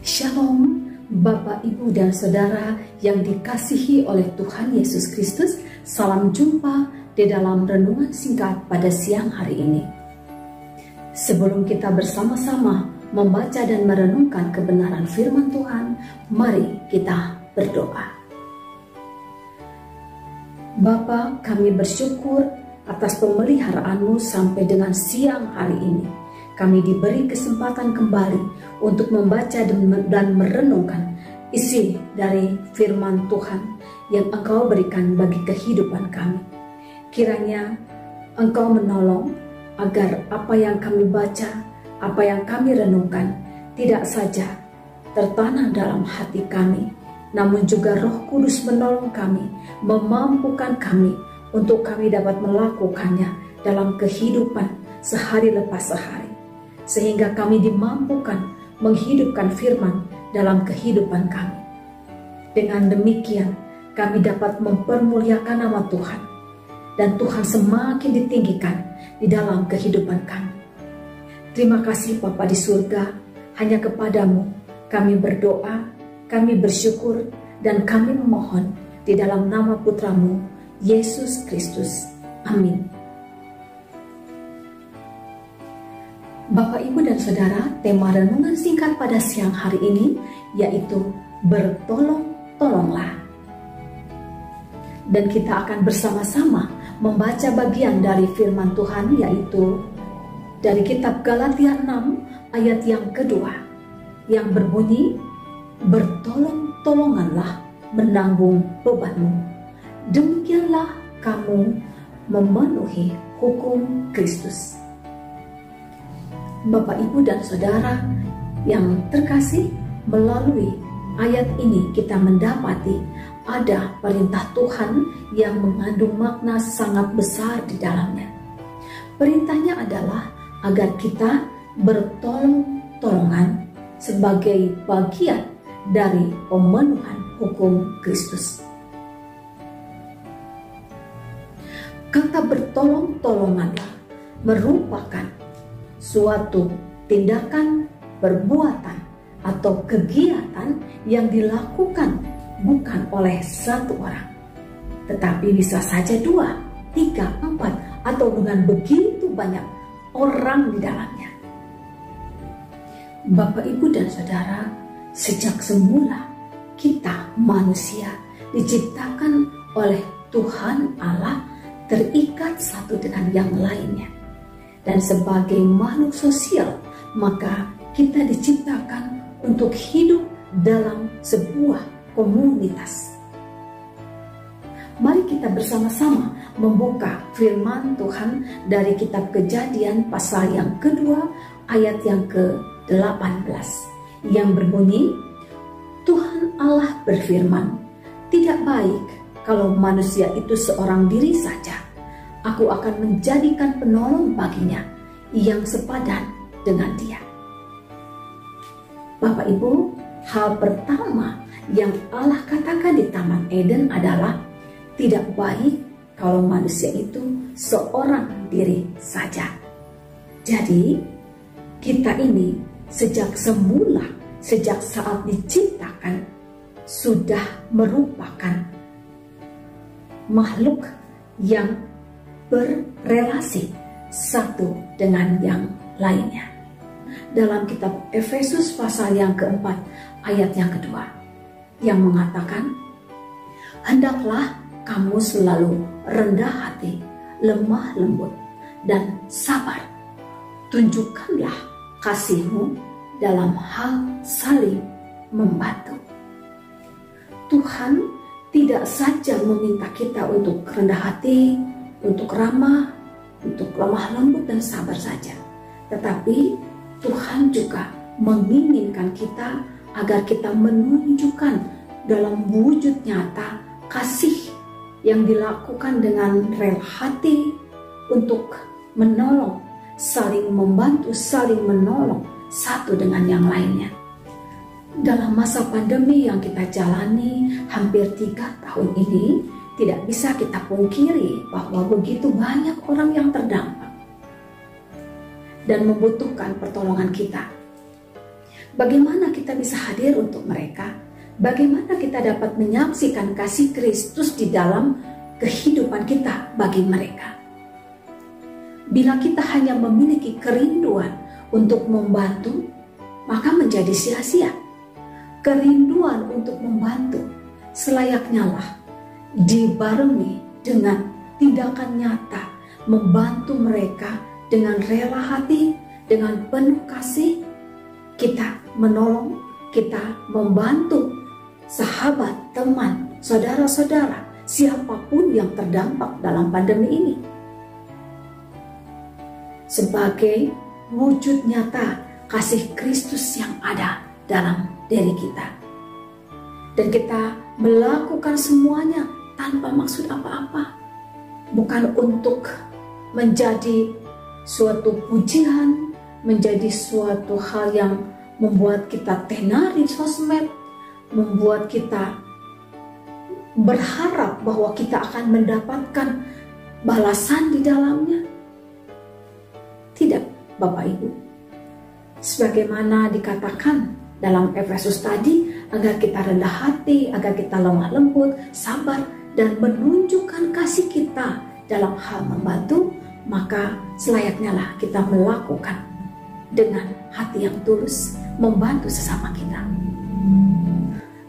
Shalom, Bapak, Ibu, dan Saudara yang dikasihi oleh Tuhan Yesus Kristus. Salam jumpa di dalam renungan singkat pada siang hari ini. Sebelum kita bersama-sama membaca dan merenungkan kebenaran firman Tuhan, mari kita berdoa. Bapa, kami bersyukur atas pemeliharaan-Mu sampai dengan siang hari ini. Kami diberi kesempatan kembali untuk membaca dan merenungkan isi dari firman Tuhan yang Engkau berikan bagi kehidupan kami. Kiranya Engkau menolong agar apa yang kami baca, apa yang kami renungkan tidak saja tertanam dalam hati kami, namun juga Roh Kudus menolong kami, memampukan kami untuk kami dapat melakukannya dalam kehidupan sehari lepas sehari, sehingga kami dimampukan menghidupkan firman dalam kehidupan kami. Dengan demikian, kami dapat mempermuliakan nama Tuhan, dan Tuhan semakin ditinggikan di dalam kehidupan kami. Terima kasih Bapa di surga, hanya kepadamu kami berdoa, kami bersyukur, dan kami memohon di dalam nama Putramu, Yesus Kristus. Amin. Bapak, Ibu, dan Saudara, tema renungan singkat pada siang hari ini yaitu bertolong-tolonglah. Dan kita akan bersama-sama membaca bagian dari firman Tuhan, yaitu dari kitab Galatia 6 ayat yang kedua, yang berbunyi, bertolong-tolonganlah menanggung bebanmu, demikianlah kamu memenuhi hukum Kristus. Bapak, Ibu, dan Saudara yang terkasih, melalui ayat ini kita mendapati ada perintah Tuhan yang mengandung makna sangat besar di dalamnya. Perintahnya adalah agar kita bertolong-tolongan sebagai bagian dari pemenuhan hukum Kristus. Kata bertolong-tolonganlah merupakan suatu tindakan, perbuatan, atau kegiatan yang dilakukan bukan oleh satu orang, tetapi bisa saja 2, 3, 4, atau dengan begitu banyak orang di dalamnya. Bapak, Ibu, dan Saudara, sejak semula kita manusia diciptakan oleh Tuhan Allah terikat satu dengan yang lainnya. Dan sebagai makhluk sosial, maka kita diciptakan untuk hidup dalam sebuah komunitas. Mari kita bersama-sama membuka firman Tuhan dari kitab Kejadian pasal yang kedua ayat yang ke-18 yang berbunyi, Tuhan Allah berfirman, tidak baik kalau manusia itu seorang diri saja. Aku akan menjadikan penolong baginya yang sepadan dengan dia. Bapak, Ibu, hal pertama yang Allah katakan di Taman Eden adalah tidak baik kalau manusia itu seorang diri saja. Jadi, kita ini sejak semula, sejak saat diciptakan, sudah merupakan makhluk yang berrelasi satu dengan yang lainnya. Dalam kitab Efesus pasal yang keempat ayat yang kedua yang mengatakan, hendaklah kamu selalu rendah hati, lemah lembut, dan sabar. Tunjukkanlah kasihmu dalam hal saling membantu. Tuhan tidak saja meminta kita untuk rendah hati, untuk ramah, untuk lemah lembut dan sabar saja, tetapi Tuhan juga menginginkan kita agar kita menunjukkan dalam wujud nyata kasih yang dilakukan dengan rela hati untuk menolong, saling membantu, saling menolong satu dengan yang lainnya. Dalam masa pandemi yang kita jalani hampir 3 tahun ini, tidak bisa kita pungkiri bahwa begitu banyak orang yang terdampak dan membutuhkan pertolongan kita. Bagaimana kita bisa hadir untuk mereka? Bagaimana kita dapat menyaksikan kasih Kristus di dalam kehidupan kita bagi mereka? Bila kita hanya memiliki kerinduan untuk membantu, maka menjadi sia-sia. Kerinduan untuk membantu selayaknya lah dibarengi dengan tindakan nyata, membantu mereka dengan rela hati, dengan penuh kasih. Kita menolong, kita membantu sahabat, teman, saudara-saudara, siapapun yang terdampak dalam pandemi ini. Sebagai wujud nyata kasih Kristus yang ada dalam diri kita. Dan kita melakukan semuanya tanpa maksud apa-apa. Bukan untuk menjadi suatu pujian, menjadi suatu hal yang membuat kita tenar di sosmed, membuat kita berharap bahwa kita akan mendapatkan balasan di dalamnya. Tidak, Bapak Ibu. Sebagaimana dikatakan dalam Efesus tadi, agar kita rendah hati, agar kita lemah lembut, sabar, dan menunjukkan kasih kita dalam hal membantu, maka selayaknya lah kita melakukan dengan hati yang tulus, membantu sesama kita.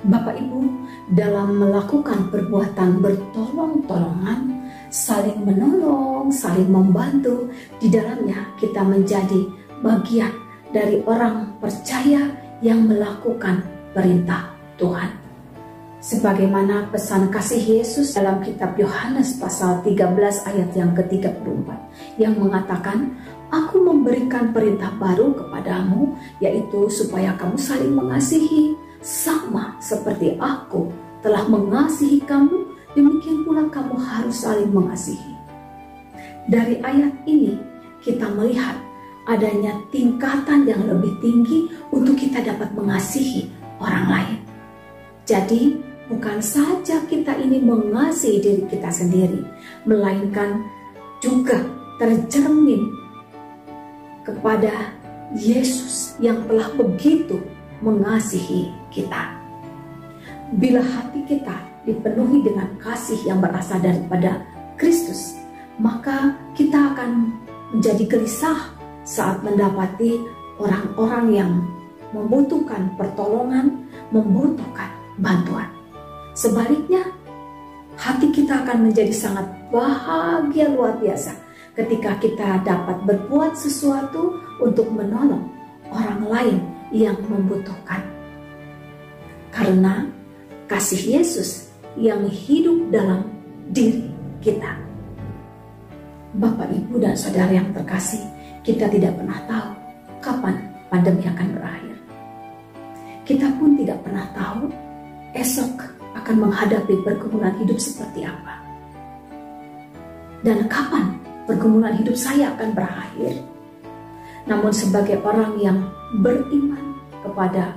Bapak Ibu, dalam melakukan perbuatan bertolong-tolongan, saling menolong, saling membantu, di dalamnya kita menjadi bagian dari orang percaya yang melakukan perintah Tuhan. Sebagaimana pesan kasih Yesus dalam kitab Yohanes pasal 13 ayat yang ke-34 yang mengatakan, "Aku memberikan perintah baru kepadamu, yaitu supaya kamu saling mengasihi, sama seperti aku telah mengasihi kamu, demikian pula kamu harus saling mengasihi." Dari ayat ini kita melihat adanya tingkatan yang lebih tinggi untuk kita dapat mengasihi orang lain. Jadi bukan saja kita ini mengasihi diri kita sendiri, melainkan juga tercermin kepada Yesus yang telah begitu mengasihi kita. Bila hati kita dipenuhi dengan kasih yang berasal daripada Kristus, maka kita akan menjadi gelisah saat mendapati orang-orang yang membutuhkan pertolongan, membutuhkan bantuan. Sebaliknya, hati kita akan menjadi sangat bahagia luar biasa ketika kita dapat berbuat sesuatu untuk menolong orang lain yang membutuhkan. Karena kasih Yesus yang hidup dalam diri kita. Bapak, Ibu, dan Saudara yang terkasih, kita tidak pernah tahu kapan pandemi akan berakhir. Kita pun tidak pernah tahu esok akan menghadapi pergumulan hidup seperti apa. Dan kapan pergumulan hidup saya akan berakhir. Namun sebagai orang yang beriman kepada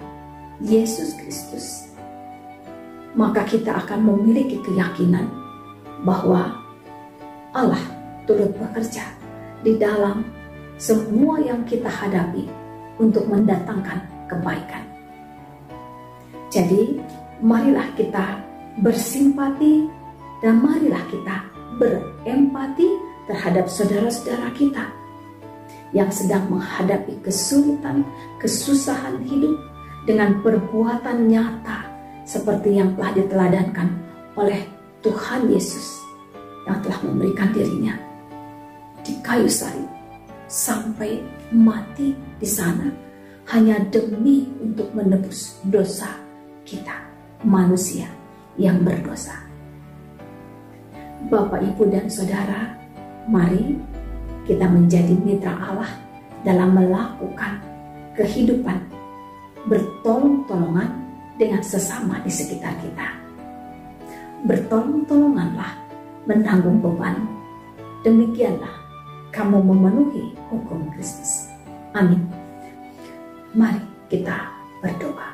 Yesus Kristus, maka kita akan memiliki keyakinan bahwa Allah turut bekerja di dalam semua yang kita hadapi untuk mendatangkan kebaikan. Jadi, marilah kita bersimpati dan marilah kita berempati terhadap saudara-saudara kita yang sedang menghadapi kesulitan, kesusahan hidup dengan perbuatan nyata seperti yang telah diteladankan oleh Tuhan Yesus yang telah memberikan dirinya di kayu salib sampai mati di sana hanya demi untuk menebus dosa kita, manusia yang berdosa. Bapak, Ibu, dan Saudara, mari kita menjadi mitra Allah dalam melakukan kehidupan bertolong-tolongan dengan sesama di sekitar kita. Bertolong-tolonganlah menanggung beban. Demikianlah kamu memenuhi hukum Kristus. Amin. Mari kita berdoa.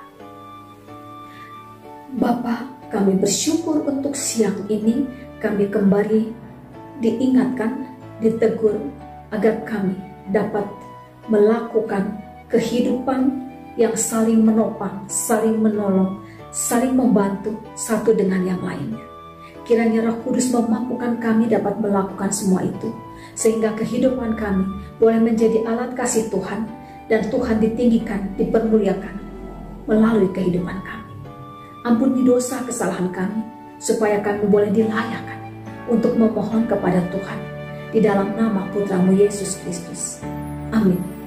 Bapa, kami bersyukur untuk siang ini kami kembali diingatkan, ditegur agar kami dapat melakukan kehidupan yang saling menopang, saling menolong, saling membantu satu dengan yang lainnya. Kiranya Roh Kudus memampukan kami dapat melakukan semua itu, sehingga kehidupan kami boleh menjadi alat kasih Tuhan, dan Tuhan ditinggikan, dipermuliakan melalui kehidupan kami. Ampuni dosa kesalahan kami, supaya kami boleh dilayakkan untuk memohon kepada Tuhan, di dalam nama Putra-Mu Yesus Kristus. Amin.